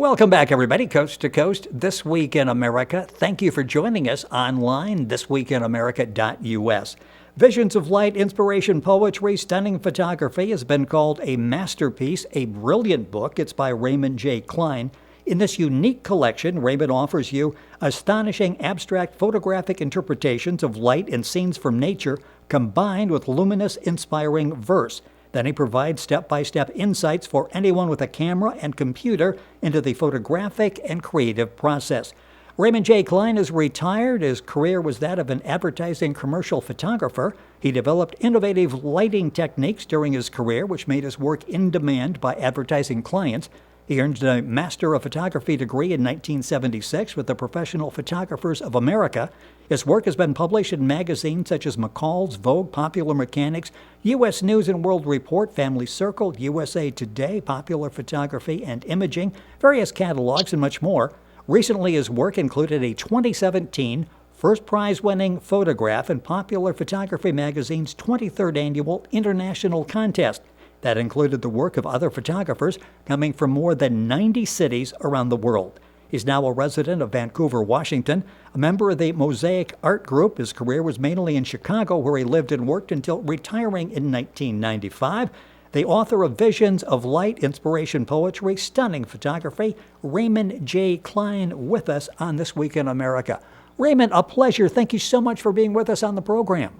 Welcome back, everybody, coast to coast, This Week in America. Thank you for joining us online, thisweekinamerica.us. Visions of Light, Inspiration, Poetry, Stunning Photography has been called a masterpiece, a brilliant book. It's by Raymond J. Klein. In this unique collection, Raymond offers you astonishing abstract photographic interpretations of light and scenes from nature combined with luminous, inspiring verse. Then he provides step-by-step insights for anyone with a camera and computer into the photographic and creative process. Raymond J. Klein is retired. His career was that of an advertising commercial photographer. He developed innovative lighting techniques during his career, which made his work in demand by advertising clients. He earned a Master of Photography degree in 1976 with the Professional Photographers of America. His work has been published in magazines such as McCall's, Vogue, Popular Mechanics, U.S. News and World Report, Family Circle, USA Today, Popular Photography and Imaging, various catalogs, and much more. Recently, his work included a 2017 first prize-winning photograph in Popular Photography magazine's 23rd annual international contest. That included the work of other photographers coming from more than 90 cities around the world. He's now a resident of Vancouver, Washington, a member of the Mosaic Art Group. His career was mainly in Chicago, where he lived and worked until retiring in 1995. The author of Visions of Light, Inspiration, Poetry, Stunning Photography, Raymond J. Klein, with us on This Week in America. Raymond, a pleasure. Thank you so much for being with us on the program.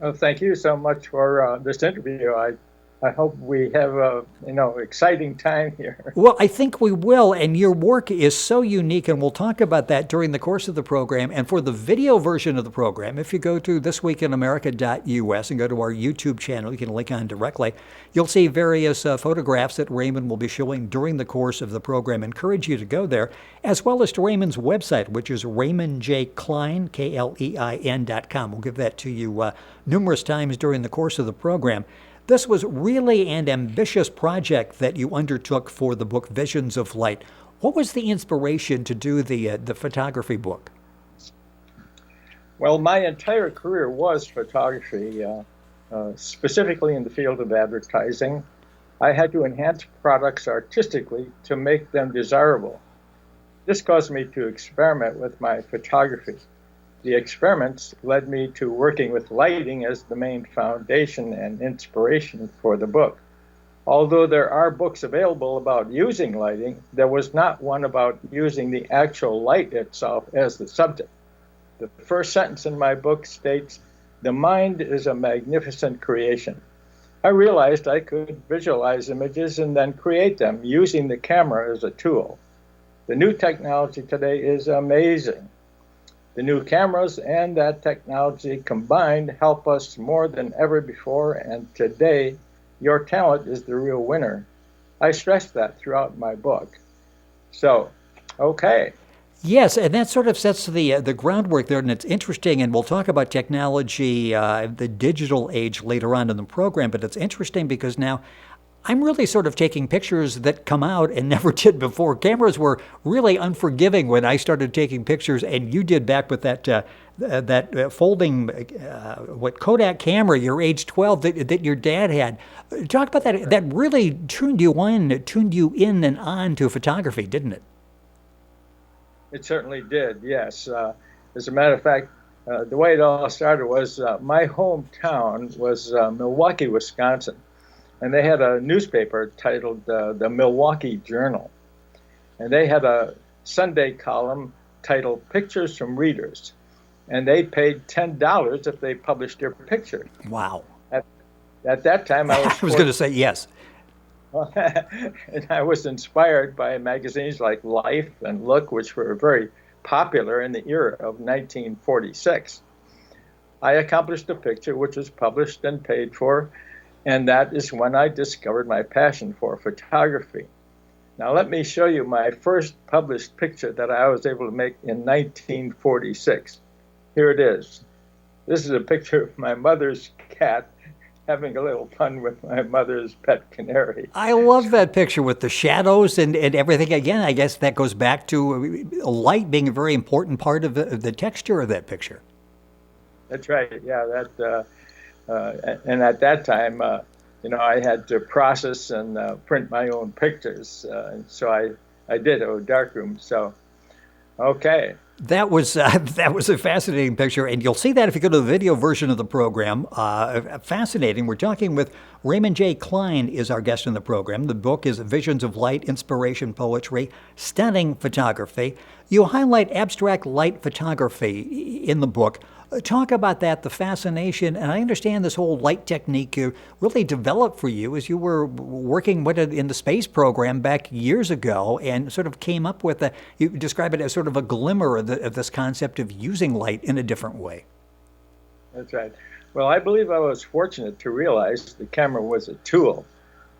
Oh, thank you so much for this interview. I hope we have a exciting time here. Well, I think we will, and your work is so unique, and we'll talk about that during the course of the program. And for the video version of the program, if you go to thisweekinamerica.us and go to our YouTube channel, you can link on directly, you'll see various photographs that Raymond will be showing during the course of the program. I encourage you to go there, as well as to Raymond's website, which is raymondjklein, Klein.com. We'll give that to you numerous times during the course of the program. This was really an ambitious project that you undertook for the book Visions of Light. What was the inspiration to do the photography book? Well, my entire career was photography, specifically in the field of advertising. I had to enhance products artistically to make them desirable. This caused me to experiment with my photography. The experiments led me to working with lighting as the main foundation and inspiration for the book. Although there are books available about using lighting, there was not one about using the actual light itself as the subject. The first sentence in my book states, "The mind is a magnificent creation." I realized I could visualize images and then create them using the camera as a tool. The new technology today is amazing. The new cameras and that technology combined help us more than ever before, and today, your talent is the real winner. I stress that throughout my book. So, okay. Yes, and that sort of sets the groundwork there, and it's interesting, and we'll talk about technology, the digital age later on in the program, but it's interesting because now I'm really sort of taking pictures that come out and never did before. Cameras were really unforgiving when I started taking pictures, and you did back with that folding Kodak camera, your age 12 that your dad had. Talk about that. That really tuned you in and on to photography, didn't it? It certainly did, yes. As a matter of fact, the way it all started was my hometown was Milwaukee, Wisconsin. And they had a newspaper titled the Milwaukee Journal. And they had a Sunday column titled Pictures from Readers. And they paid $10 if they published their picture. Wow. At that time, I was going to say yes. And I was inspired by magazines like Life and Look, which were very popular in the era of 1946. I accomplished a picture which was published and paid for. And that is when I discovered my passion for photography. Now let me show you my first published picture that I was able to make in 1946. Here it is. This is a picture of my mother's cat having a little fun with my mother's pet canary. I love that picture with the shadows and everything. Again, I guess that goes back to light being a very important part of the texture of that picture. That's right. Yeah, and at that time, I had to process and print my own pictures. And so I did, a darkroom. So, okay. That was that was a fascinating picture, and you'll see that if you go to the video version of the program. Fascinating. We're talking with Raymond J. Klein is our guest in the program. The book is Visions of Light, Inspiration Poetry, Stunning Photography. You highlight abstract light photography in the book. Talk about that, the fascination, and I understand this whole light technique really developed for you as you were working with it in the space program back years ago, and sort of came up with you describe it as sort of a glimmer of this concept of using light in a different way. That's right. Well, I believe I was fortunate to realize the camera was a tool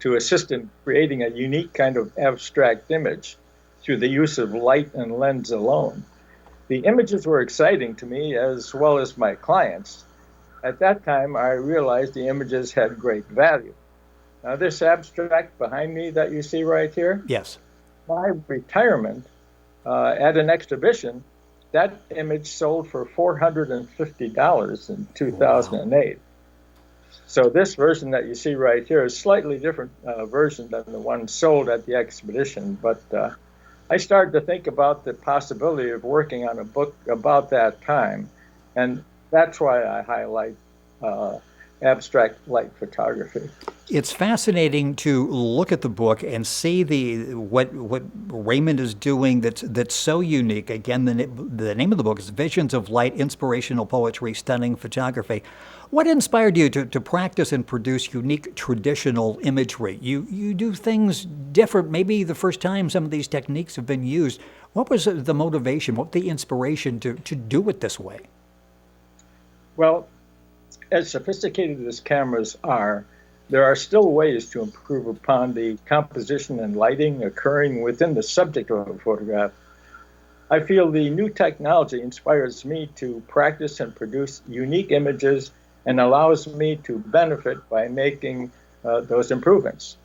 to assist in creating a unique kind of abstract image through the use of light and lens alone. The images were exciting to me as well as my clients. At that time, I realized the images had great value. Now, this abstract behind me that you see right here, Yes. my retirement at an exhibition, that image sold for $450 in 2008. Wow. So this version that you see right here is a slightly different version than the one sold at the exhibition, but I started to think about the possibility of working on a book about that time, and that's why I highlight abstract light photography. It's fascinating to look at the book and see what Raymond is doing that's so unique. Again, the name of the book is Visions of Light, Inspirational Poetry, Stunning Photography. What inspired you to practice and produce unique traditional imagery? You do things different. Maybe the first time some of these techniques have been used. What was the motivation? What the inspiration to do it this way? Well, as sophisticated as cameras are, there are still ways to improve upon the composition and lighting occurring within the subject of a photograph. I feel the new technology inspires me to practice and produce unique images and allows me to benefit by making those improvements.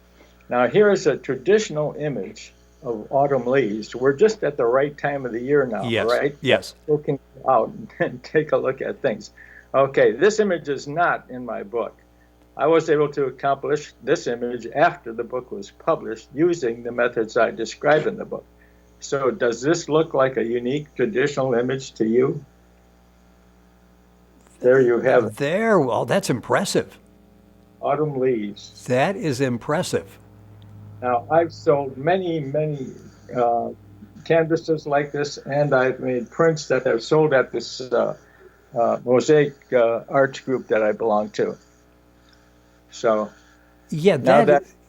Now, here is a traditional image of autumn leaves. We're just at the right time of the year now, yes. right? Yes. Looking out and take a look at things. Okay, this image is not in my book. I was able to accomplish this image after the book was published using the methods I describe in the book. So does this look like a unique traditional image to you? There you have it. There, well, that's impressive. Autumn leaves. That is impressive. Now, I've sold many canvases like this, and I've made prints that have sold at this mosaic arts group that I belong to. So, yeah,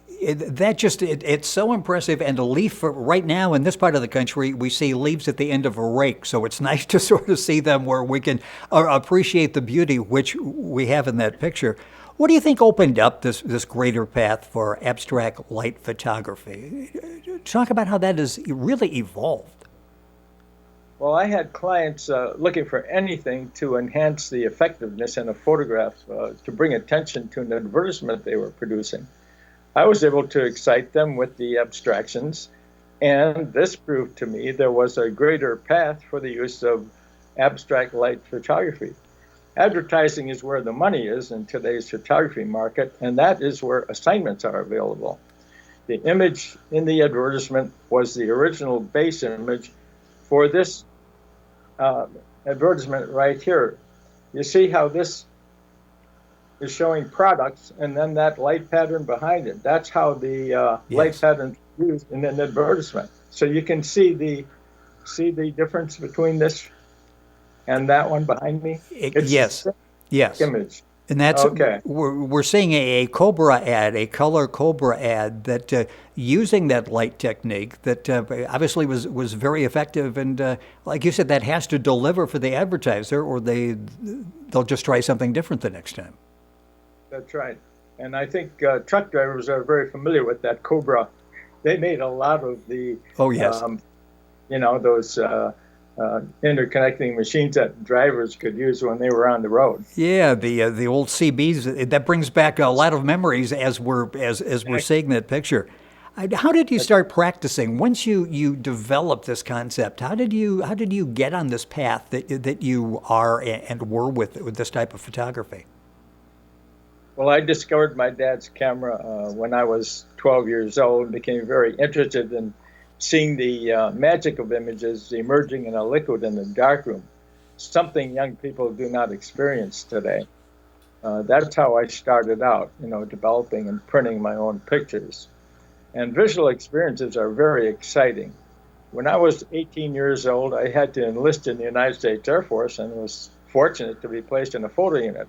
it's so impressive. And a leaf right now in this part of the country, we see leaves at the end of a rake. So it's nice to sort of see them where we can appreciate the beauty which we have in that picture. What do you think opened up this greater path for abstract light photography? Talk about how that has really evolved. Well, I had clients looking for anything to enhance the effectiveness in a photograph, to bring attention to an advertisement they were producing. I was able to excite them with the abstractions, and this proved to me there was a greater path for the use of abstract light photography. Advertising is where the money is in today's photography market, and that is where assignments are available. The image in the advertisement was the original base image for this advertisement right here. You see how this is showing products and then that light pattern behind it. That's how the light pattern is used in an advertisement. So you can see the difference between this and that one behind me. Yes. Image. And that's okay. We're seeing a Cobra ad, a color Cobra ad that using that light technique that obviously was very effective. And like you said, that has to deliver for the advertiser, or they'll just try something different the next time. That's right. And I think truck drivers are very familiar with that Cobra. They made a lot of the those interconnecting machines that drivers could use when they were on the road. Yeah, the old CBs. That brings back a lot of memories as we're seeing that picture. How did you start practicing? Once you developed this concept, how did you get on this path that you are and were with this type of photography? Well, I discovered my dad's camera when I was 12 years old and became very interested in seeing the magic of images emerging in a liquid in the darkroom, something young people do not experience today. That's how I started out, developing and printing my own pictures. And visual experiences are very exciting. When I was 18 years old, I had to enlist in the United States Air Force and was fortunate to be placed in a photo unit.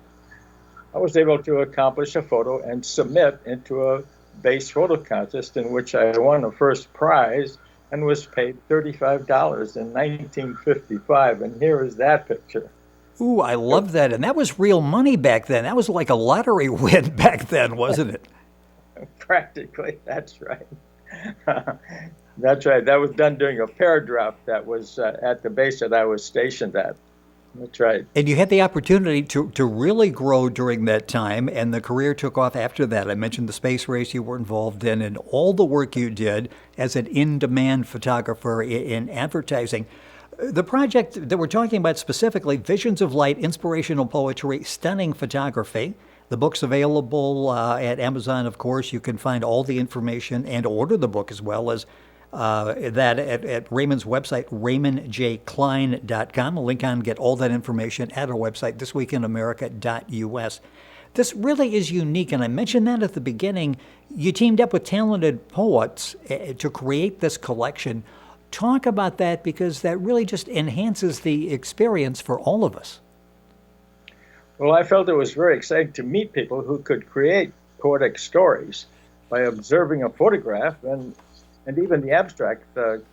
I was able to accomplish a photo and submit into a base photo contest in which I won a first prize and was paid $35 in 1955. And here is that picture. Ooh, I love that. And that was real money back then. That was like a lottery win back then, wasn't it? Practically, that's right. That's right. That was done during a paradrop that was at the base that I was stationed at. That's right. And you had the opportunity to really grow during that time, and the career took off after that. I mentioned the space race you were involved in and all the work you did as an in-demand photographer in advertising. The project that we're talking about specifically, Visions of Light, Inspirational Poetry, Stunning Photography. The book's available at Amazon, of course. You can find all the information and order the book as well as that at Raymond's website, raymondjklein.com. A link on get all that information at our website, thisweekinamerica.us. This really is unique, and I mentioned that at the beginning. You teamed up with talented poets to create this collection. Talk about that, because that really just enhances the experience for all of us. Well, I felt it was very exciting to meet people who could create poetic stories by observing a photograph, and even the abstract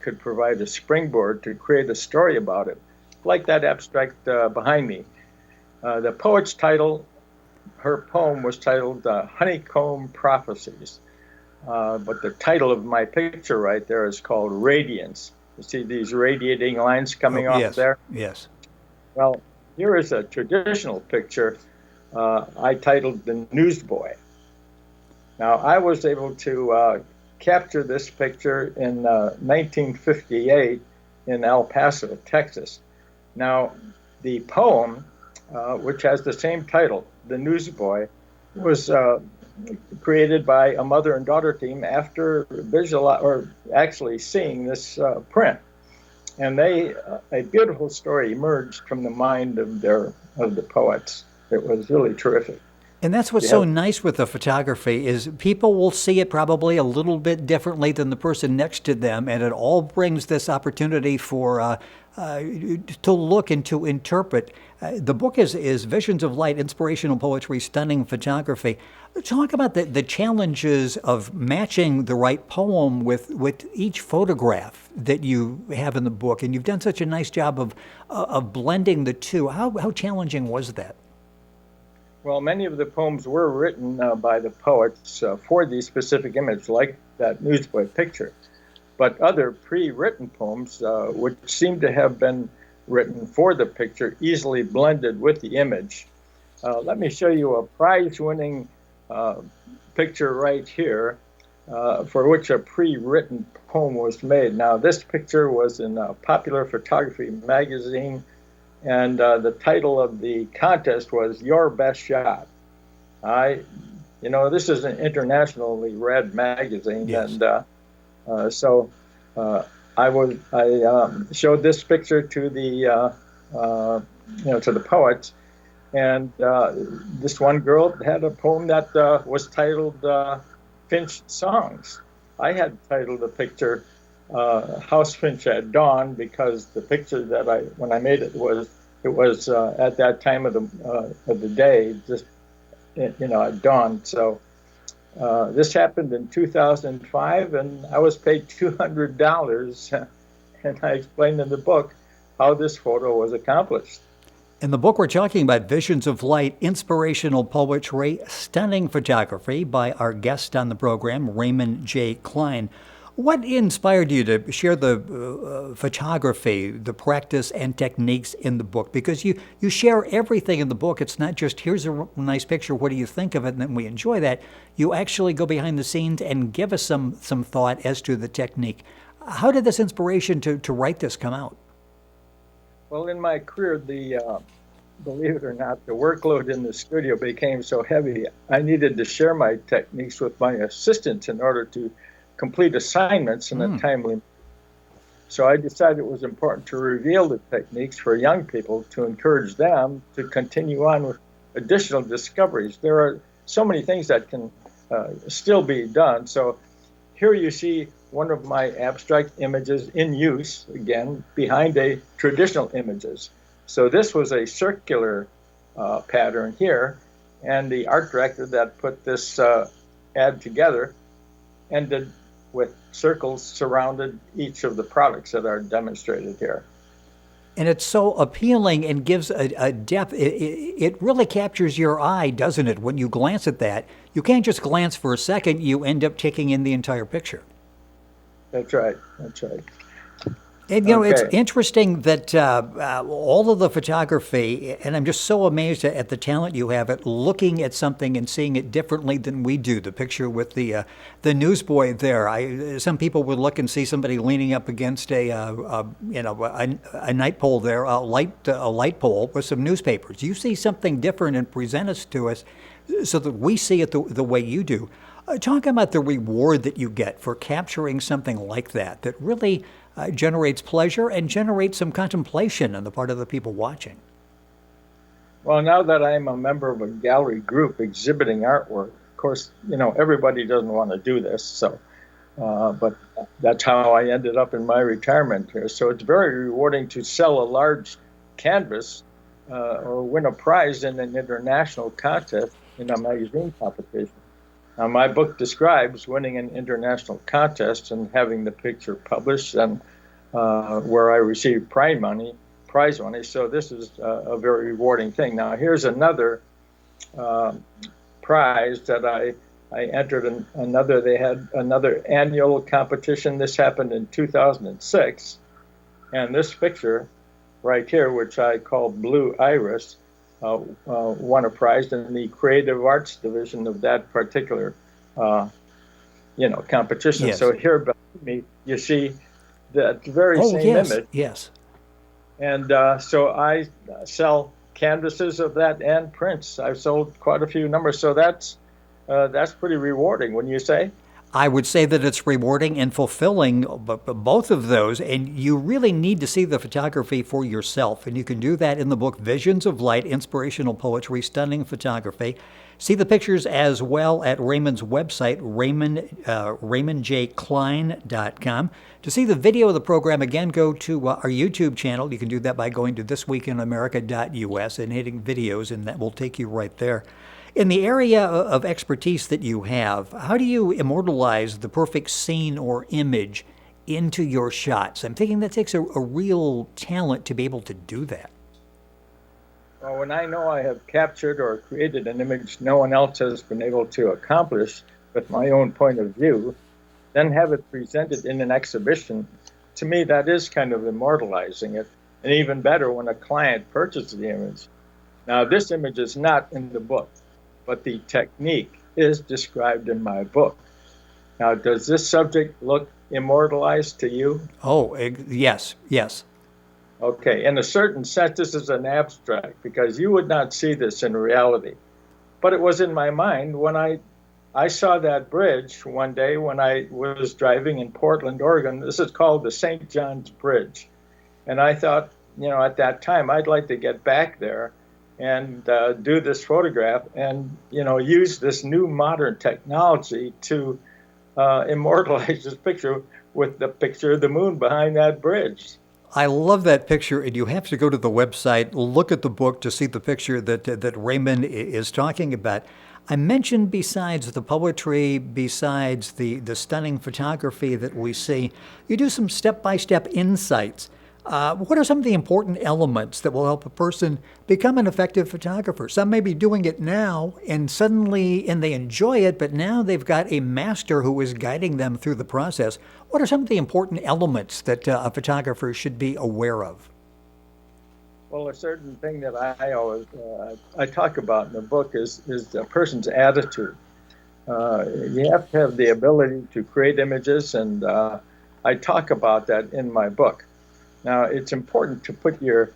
could provide a springboard to create a story about it, like that abstract behind me. The poet's title, her poem was titled Honeycomb Prophecies, but the title of my picture right there is called Radiance. You see these radiating lines coming off there? Yes. Well, here is a traditional picture I titled The Newsboy. Now, I was able to capture this picture in 1958 in El Paso, Texas. Now, the poem, which has the same title, The Newsboy, was created by a mother and daughter team after actually seeing this print. And a beautiful story emerged from the mind of the poets. It was really terrific. And that's what's so nice with the photography is people will see it probably a little bit differently than the person next to them, and it all brings this opportunity for to look and to interpret. The book is Visions of Light, Inspirational Poetry, Stunning Photography. Talk about the challenges of matching the right poem with each photograph that you have in the book, and you've done such a nice job of blending the two. How challenging was that? Well, many of the poems were written by the poets for these specific images, like that newsboy picture. But other pre-written poems, which seem to have been written for the picture, easily blended with the image. Let me show you a prize-winning picture right here, for which a pre-written poem was made. Now, this picture was in Popular Photography magazine, and the title of the contest was Your Best Shot. This is an internationally read magazine, yes. And so I showed this picture to the to the poets, and this one girl had a poem that was titled Finch Songs. I had titled the picture House Finch at Dawn, because the picture that when I made it was at that time of the day, just at dawn. So this happened in 2005, and I was paid $200, and I explained in the book how this photo was accomplished. In the book, we're talking about Visions of Light, Inspirational Poetry, Stunning Photography by our guest on the program, Raymond J. Klein. What inspired you to share the photography, the practice, and techniques in the book? Because you share everything in the book. It's not just, here's a nice picture, what do you think of it, and then we enjoy that. You actually go behind the scenes and give us some thought as to the technique. How did this inspiration to write this come out? Well, in my career, believe it or not, the workload in the studio became so heavy, I needed to share my techniques with my assistants in order to complete assignments in a timely manner. So I decided it was important to reveal the techniques for young people to encourage them to continue on with additional discoveries. There are so many things that can still be done. So here you see one of my abstract images in use, again, behind a traditional images. So this was a circular pattern here, and the art director that put this ad together ended with circles surrounded each of the products that are demonstrated here. And it's so appealing and gives a depth. It really captures your eye, doesn't it? When you glance at that, you can't just glance for a second. You end up taking in the entire picture. That's right. That's right. And, it's interesting that all of the photography, and I'm just so amazed at the talent you have at looking at something and seeing it differently than we do. The picture with the newsboy there. Some people would look and see somebody leaning up against a night pole there, a light pole with some newspapers. You see something different and present it to us so that we see it the way you do. Talk about the reward that you get for capturing something like that really generates pleasure and generates some contemplation on the part of the people watching. Well, now that I'm a member of a gallery group exhibiting artwork, of course, everybody doesn't want to do this, so but that's how I ended up in my retirement here. So it's very rewarding to sell a large canvas or win a prize in an international contest in a magazine competition. Now, my book describes winning an international contest and having the picture published, and where I received prize money. So this is a very rewarding thing. Now, here's another prize that I entered in another. They had another annual competition. This happened in 2006, and this picture right here, which I call Blue Iris, won a prize in the creative arts division of that particular, competition. Yes. So here behind me, you see that very same image. Yes. And so I sell canvases of that and prints. I've sold quite a few numbers. So that's pretty rewarding, wouldn't you say? I would say that it's rewarding and fulfilling, both of those, and you really need to see the photography for yourself, and you can do that in the book Visions of Light, Inspirational Poetry, Stunning Photography. See the pictures as well at Raymond's website, raymondjklein.com. To see the video of the program, again, go to our YouTube channel. You can do that by going to thisweekinamerica.us and hitting videos, and that will take you right there. In the area of expertise that you have, how do you immortalize the perfect scene or image into your shots? I'm thinking that takes a real talent to be able to do that. Well, when I know I have captured or created an image no one else has been able to accomplish with my own point of view, then have it presented in an exhibition, to me that is kind of immortalizing it. And even better when a client purchases the image. Now, this image is not in the book, but the technique is described in my book. Now, does this subject look immortalized to you? Oh, yes. Okay, in a certain sense, this is an abstract because you would not see this in reality. But it was in my mind when I saw that bridge one day when I was driving in Portland, Oregon. This is called the St. John's Bridge. And I thought, at that time, I'd like to get back there and do this photograph and, use this new modern technology to immortalize this picture with the picture of the moon behind that bridge. I love that picture, and you have to go to the website, look at the book to see the picture that Raymond is talking about. I mentioned besides the poetry, besides the stunning photography that we see, you do some step-by-step insights. What are some of the important elements that will help a person become an effective photographer? Some may be doing it now and they enjoy it, but now they've got a master who is guiding them through the process. What are some of the important elements that a photographer should be aware of? Well, a certain thing that I always talk about in the book is a person's attitude. You have to have the ability to create images, and I talk about that in my book. Now, it's important to put your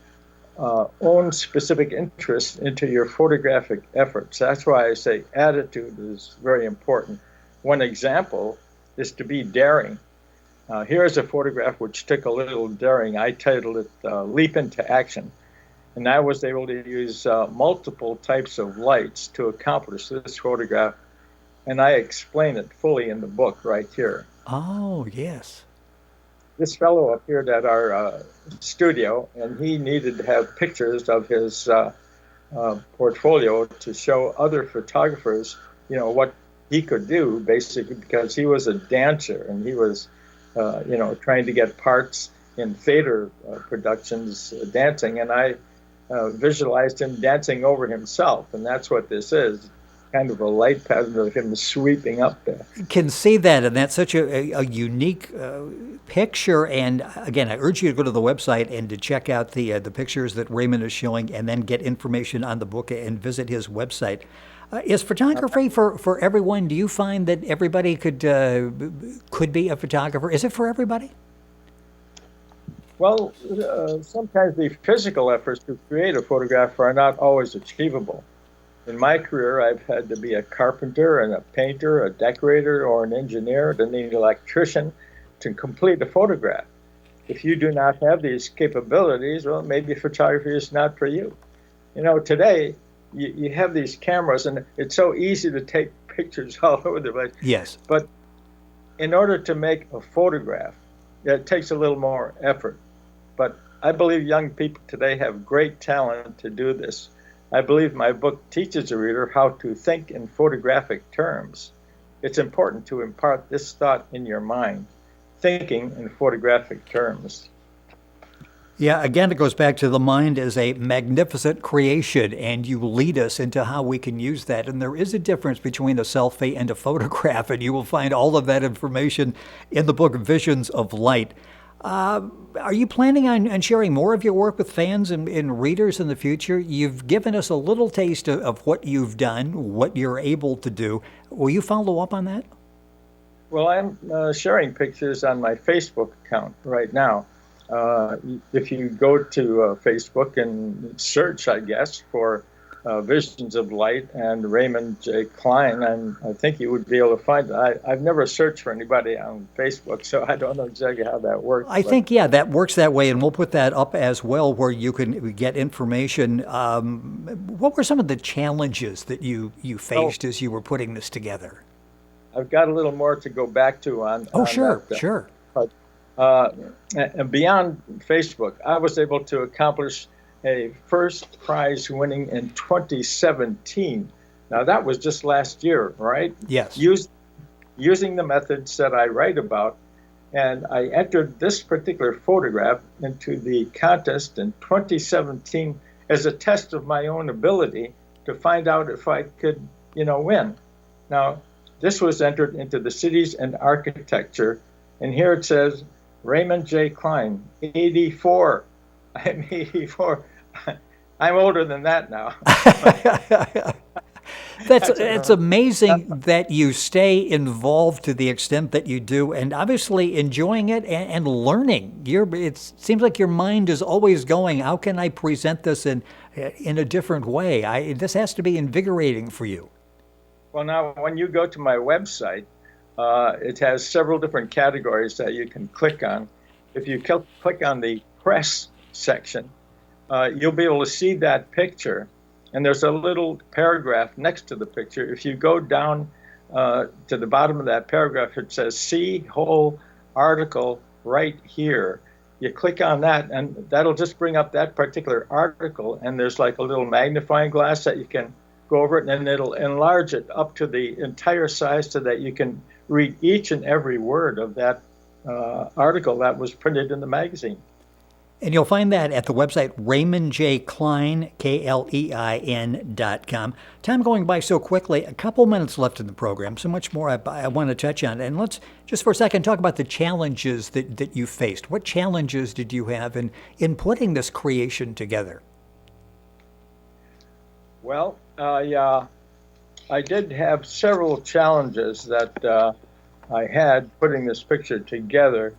own specific interests into your photographic efforts. That's why I say attitude is very important. One example is to be daring. Here is a photograph which took a little daring. I titled it Leap into Action. And I was able to use multiple types of lights to accomplish this photograph. And I explain it fully in the book right here. Oh, yes. This fellow appeared at our studio, and he needed to have pictures of his portfolio to show other photographers, what he could do, basically, because he was a dancer and he was, trying to get parts in theater productions dancing. And I visualized him dancing over himself, and that's what this is. Kind of a light pattern of him sweeping up there. Can see that, and that's such a unique picture. And again, I urge you to go to the website and to check out the pictures that Raymond is showing, and then get information on the book and visit his website. Is photography for everyone? Do you find that everybody could be a photographer? Is it for everybody? Well, sometimes the physical efforts to create a photograph are not always achievable. In my career, I've had to be a carpenter and a painter, a decorator, or an engineer, and an electrician to complete a photograph. If you do not have these capabilities, well, maybe photography is not for you. Today, you have these cameras, and it's so easy to take pictures all over the place. Yes. But in order to make a photograph, it takes a little more effort. But I believe young people today have great talent to do this. I believe my book teaches a reader how to think in photographic terms. It's important to impart this thought in your mind, thinking in photographic terms. Yeah, again, it goes back to the mind as a magnificent creation, and you lead us into how we can use that. And there is a difference between a selfie and a photograph, and you will find all of that information in the book Visions of Light. Are you planning on sharing more of your work with fans and readers in the future? You've given us a little taste of what you've done, what you're able to do. Will you follow up on that? Well, I'm sharing pictures on my Facebook account right now. If you go to Facebook and search, I guess, for Visions of Light and Raymond J. Klein, and I think you would be able to find it. I've never searched for anybody on Facebook, so I don't know exactly how that works. I think, yeah, that works that way, and we'll put that up as well where you can get information. What were some of the challenges that you faced as you were putting this together? I've got a little more to go back to on. Oh, sure, sure. But, and beyond Facebook, I was able to accomplish a first prize winning in 2017. Now, that was just last year, right? Yes. Using the methods that I write about. And I entered this particular photograph into the contest in 2017 as a test of my own ability to find out if I could, win. Now, this was entered into the Cities and Architecture. And here it says, Raymond J. Klein, 84. I'm 84. I'm older than that now. It's amazing that you stay involved to the extent that you do, and obviously enjoying it and learning. It seems like your mind is always going, how can I present this in a different way? This has to be invigorating for you. Well, now, when you go to my website, it has several different categories that you can click on. If you click on the press section, you'll be able to see that picture, and there's a little paragraph next to the picture. If you go down to the bottom of that paragraph, it says see whole article right here. You click on that, and that'll just bring up that particular article, and there's like a little magnifying glass that you can go over it, and it'll enlarge it up to the entire size so that you can read each and every word of that article that was printed in the magazine. And you'll find that at the website RaymondJKlein, KLEIN.com. Time going by so quickly, a couple minutes left in the program, so much more I want to touch on. And let's just for a second talk about the challenges that you faced. What challenges did you have in putting this creation together? Well, I did have several challenges that I had putting this picture together,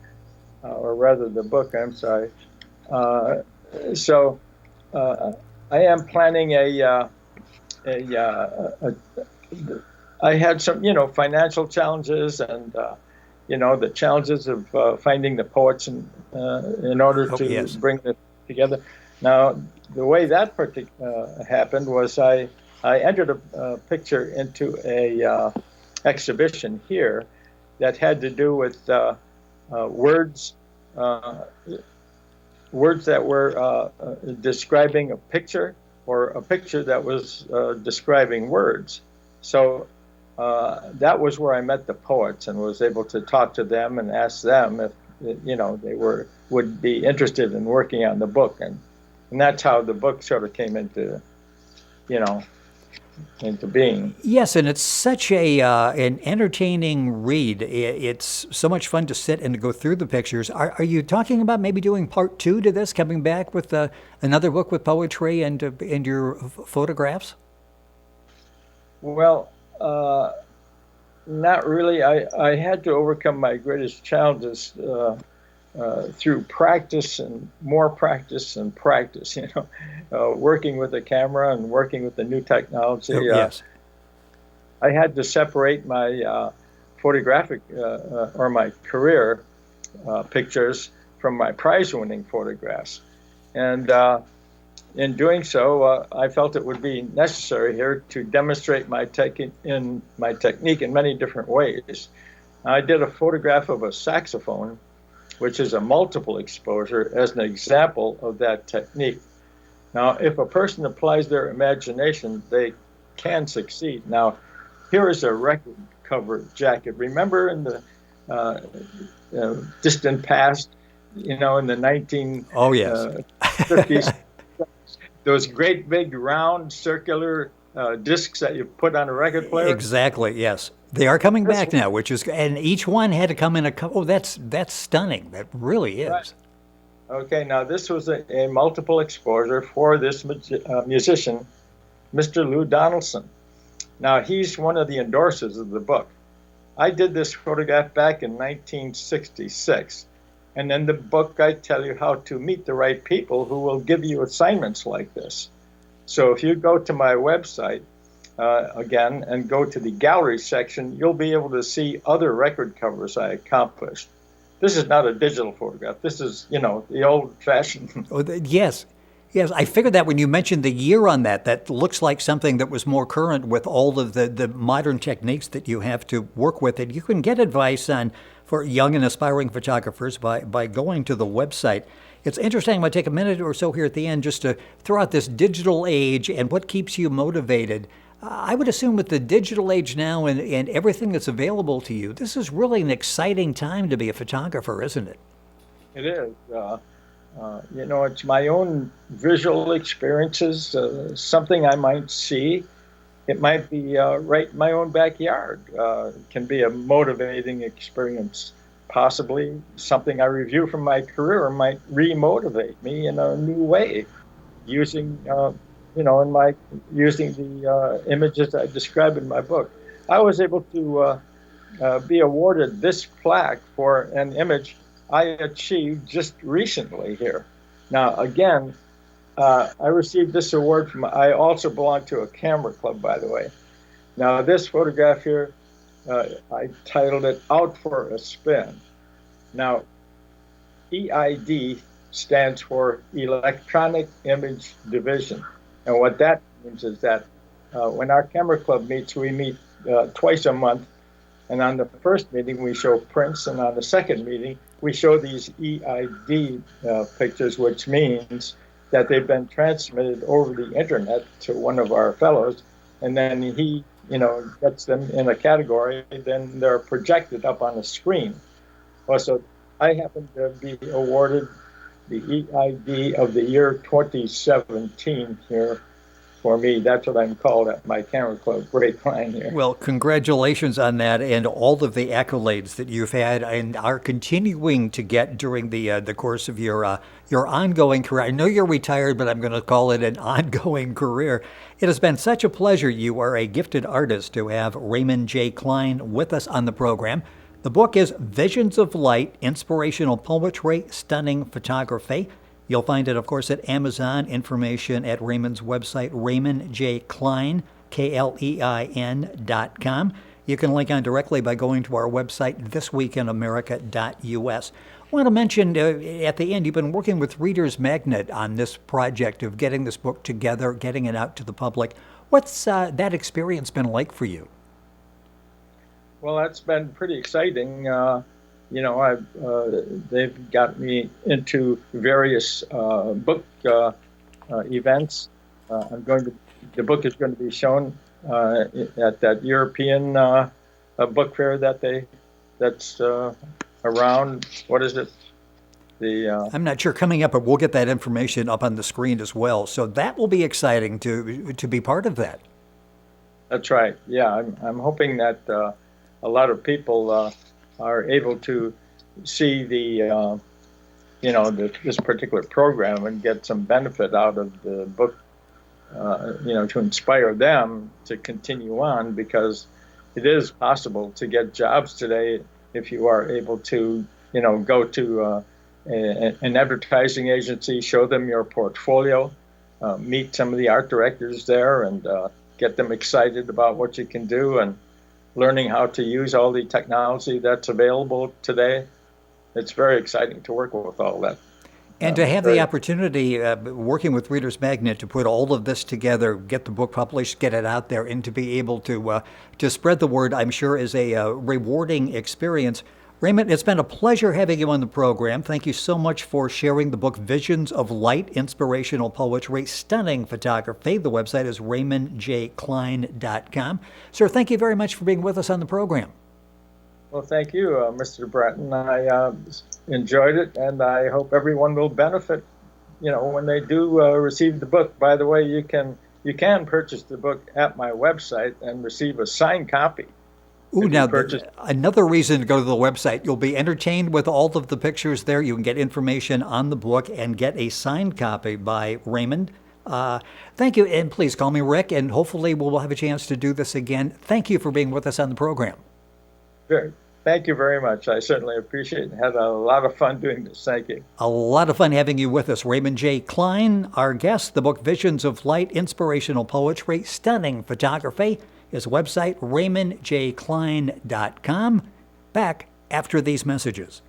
or rather the book, I'm sorry. So I am planning I had some, financial challenges, and the challenges of finding the poets in order Oh, to yes. bring them together. Now, the way that happened was I entered a picture into a exhibition here that had to do with words uh, words that were describing a picture or a picture that was describing words. So that was where I met the poets and was able to talk to them and ask them if they would be interested in working on the book, and that's how the book sort of came you know into being. Yes, and it's such an entertaining read. It's so much fun to sit and to go through the pictures. Are you talking about maybe doing part two to this, coming back with another book with poetry and your photographs? Well, not really. I had to overcome my greatest challenges through practice and more practice and practice. Working with a camera and working with the new technology. Oh, yes. I had to separate my photographic or my career pictures from my prize-winning photographs, and in doing so, I felt it would be necessary here to demonstrate my technique in many different ways. I did a photograph of a saxophone, which is a multiple exposure, as an example of that technique. Now, if a person applies their imagination, they can succeed. Now, here is a record cover jacket. Remember in the distant past, in the 1950s, Oh, yes. those great big round circular discs that you put on a record player? Exactly. Yes, they are coming This back now, which is, and each one had to come in a couple. Oh, that's stunning. That really is. Right. Okay, now this was a multiple exposure for this musician, Mr. Lou Donaldson. Now he's one of the endorsers of the book. I did this photograph back in 1966. And in the book, I tell you how to meet the right people who will give you assignments like this. So if you go to my website, again, and go to the gallery section, you'll be able to see other record covers I accomplished. This is not a digital photograph. This is, the old-fashioned. Oh, yes. Yes, I figured that when you mentioned the year on that, that looks like something that was more current with all of the modern techniques that you have to work with. And you can get advice for young and aspiring photographers by going to the website. It's interesting. I'm going to take a minute or so here at the end just to throw out this digital age and what keeps you motivated. I would assume with the digital age now and everything that's available to you, this is really an exciting time to be a photographer, isn't it? It is. It's my own visual experiences, something I might see. It might be right in my own backyard. It can be a motivating experience. Possibly something I review from my career might re-motivate me in a new way, using using the images I describe in my book. I was able to be awarded this plaque for an image I achieved just recently here. Now, again, I received this award I also belong to a camera club, by the way. Now, this photograph here, I titled it Out for a Spin. Now, EID stands for Electronic Image Division. And what that means is that when our camera club meets, we meet twice a month. And on the first meeting, we show prints. And on the second meeting, we show these EID pictures, which means that they've been transmitted over the internet to one of our fellows. And then he, gets them in a category. Then they're projected up on a screen. Also, I happen to be awarded the EID of the year 2017 here. For me, that's what I'm called at my camera club, Klein here. Well, congratulations on that and all of the accolades that you've had and are continuing to get during the course of your ongoing career. I know you're retired, but I'm going to call it an ongoing career. It has been such a pleasure. You are a gifted artist to have Raymond J. Klein with us on the program. The book is Visions of Light, Inspirational Poetry, Stunning Photography. You'll find it, of course, at Amazon. Information at Raymond's website, Raymond J. Klein, KLEIN.com. You can link on directly by going to our website, thisweekinamerica.us. I want to mention at the end, you've been working with Reader's Magnet on this project of getting this book together, getting it out to the public. What's that experience been like for you? Well, that's been pretty exciting. They've got me into various book events. The book is going to be shown at that European book fair that's around. What is it? I'm not sure coming up, but we'll get that information up on the screen as well. So that will be exciting to be part of that. That's right. Yeah, I'm hoping that a lot of people are able to see this particular program and get some benefit out of the book. To inspire them to continue on, because it is possible to get jobs today if you are able to, go to an advertising agency, show them your portfolio, meet some of the art directors there, and get them excited about what you can do, and learning how to use all the technology that's available today. It's very exciting to work with all that. And to have the opportunity, working with Reader's Magnet, to put all of this together, get the book published, get it out there, and to be able to spread the word, I'm sure, is a rewarding experience. Raymond, it's been a pleasure having you on the program. Thank you so much for sharing the book, Visions of Light, Inspirational Poetry, Stunning Photography. The website is raymondjklein.com. Sir, thank you very much for being with us on the program. Well, thank you, Mr. Bratton. I enjoyed it, and I hope everyone will benefit, when they do receive the book. By the way, you can purchase the book at my website and receive a signed copy. Ooh, now, another reason to go to the website. You'll be entertained with all of the pictures there. You can get information on the book and get a signed copy by Raymond. Thank you, and please call me Rick, and hopefully we'll have a chance to do this again. Thank you for being with us on the program. Sure. Thank you very much. I certainly appreciate it. Had a lot of fun doing this. Thank you. A lot of fun having you with us. Raymond J. Klein, our guest. The book, Visions of Light, Inspirational Poetry, Stunning Photography. His website, raymondjklein.com. Back after these messages.